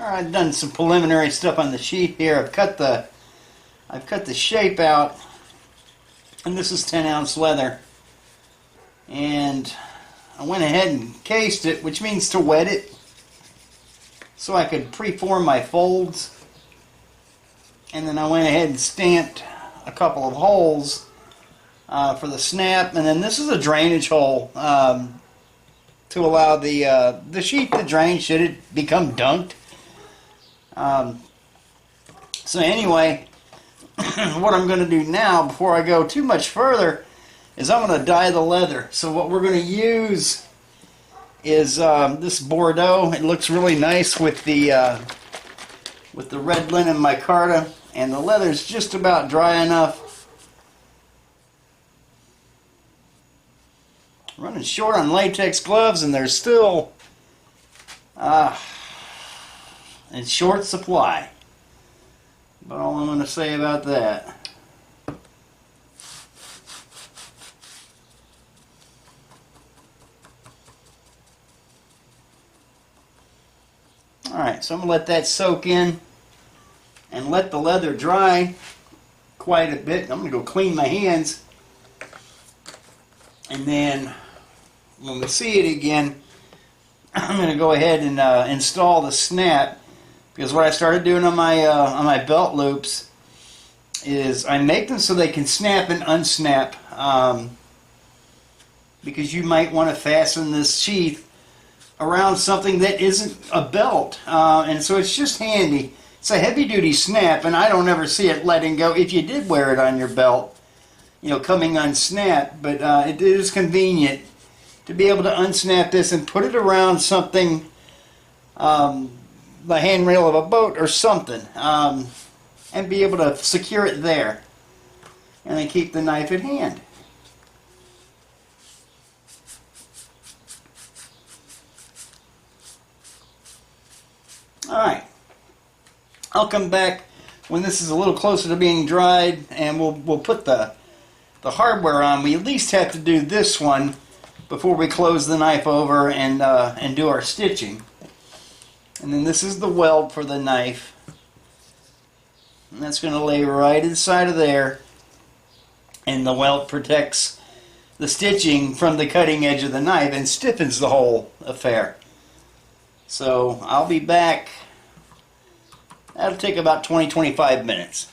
Alright, I've done some preliminary stuff on the sheet here. I've cut the shape out, and this is 10-ounce leather. And I went ahead and cased it, which means to wet it, so I could preform my folds. And then I went ahead and stamped a couple of holes for the snap. And then this is a drainage hole to allow the sheet to drain should it become dunked. So anyway, what I'm going to do now, before I go too much further, is I'm going to dye the leather. So what we're going to use is this Bordeaux. It looks really nice with the red linen micarta, and the leather's just about dry enough. Running short on latex gloves, and they're still in short supply. But all I'm going to say about that. Alright, so I'm going to let that soak in and let the leather dry quite a bit. I'm going to go clean my hands, and then when we see it again, I'm going to go ahead and install the snap, because what I started doing on my belt loops is I make them so they can snap and unsnap, because you might want to fasten this sheath around something that isn't a belt, and so it's just handy. It's a heavy-duty snap, and I don't ever see it letting go if you did wear it on your belt, you know, coming unsnapped. But it is convenient to be able to unsnap this and put it around something, the handrail of a boat or something, and be able to secure it there, and then keep the knife at hand. Alright, I'll come back when this is a little closer to being dried, and we'll put the hardware on. We at least have to do this one before we close the knife over and do our stitching. And then this is the weld for the knife, and that's going to lay right inside of there, and the weld protects the stitching from the cutting edge of the knife and stiffens the whole affair. So I'll be back. That'll take about 20-25 minutes.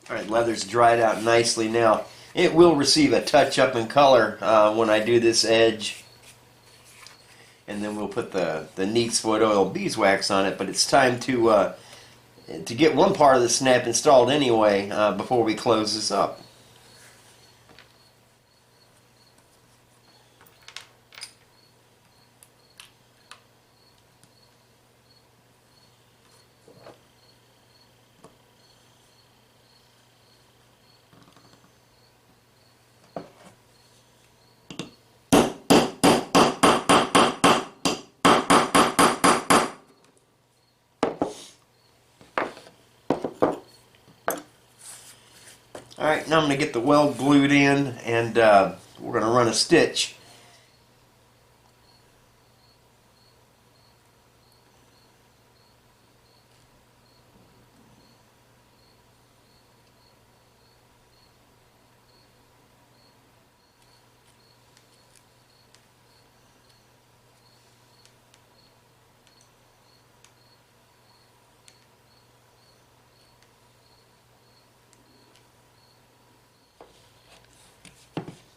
Alright, leather's dried out nicely now. It will receive a touch up in color when I do this edge. And then we'll put the Neat's Wood Oil beeswax on it. But it's time to get one part of the snap installed anyway before we close this up. Alright, now I'm going to get the weld glued in, and we're going to run a stitch.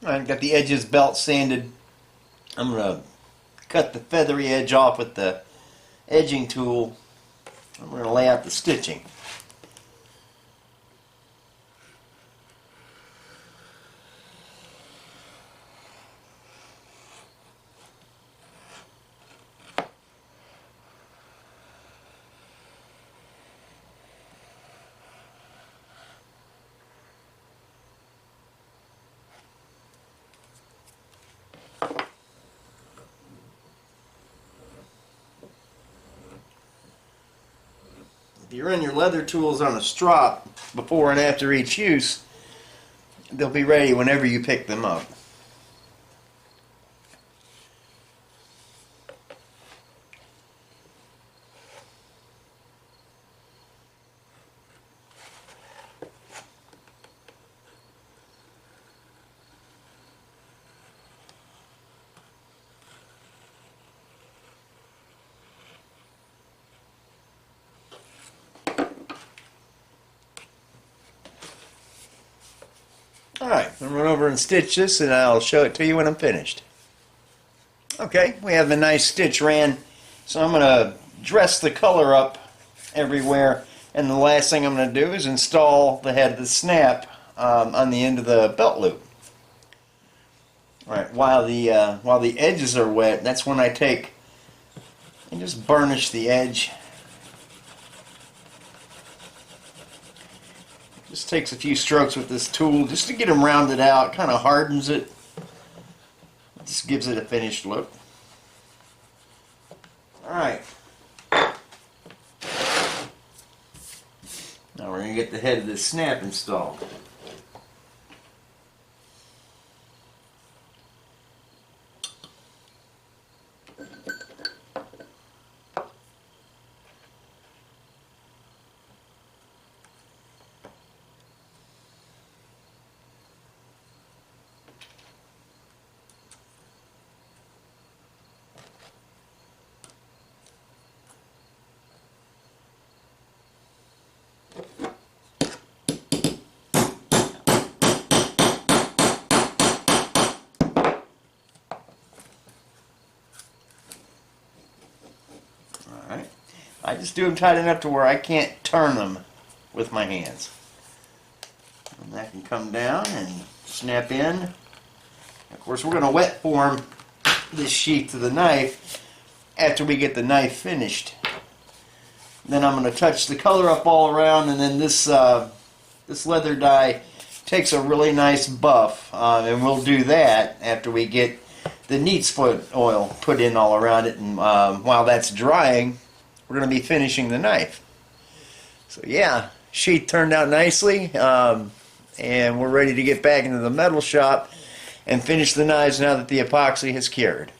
I've got the edges belt sanded. I'm going to cut the feathery edge off with the edging tool. I'm going to lay out the stitching. If you run your leather tools on a strop before and after each use, they'll be ready whenever you pick them up. Alright, I'll run over and stitch this and I'll show it to you when I'm finished. Okay, we have a nice stitch ran, so I'm going to dress the color up everywhere, and the last thing I'm going to do is install the head of the snap on the end of the belt loop. Alright, while the edges are wet, that's when I take and just burnish the edge. Just takes a few strokes with this tool just to get them rounded out, kind of hardens it. Just gives it a finished look. Alright. Now we're going to get the head of this snap installed. Alright, I just do them tight enough to where I can't turn them with my hands. And that can come down and snap in. Of course, we're going to wet form this sheath to the knife after we get the knife finished. Then I'm going to touch the color up all around, and then this leather dye takes a really nice buff, and we'll do that after we get the neat's foot oil put in all around it, and while that's drying, we're going to be finishing the knife. So yeah, sheath turned out nicely, and we're ready to get back into the metal shop and finish the knives now that the epoxy has cured.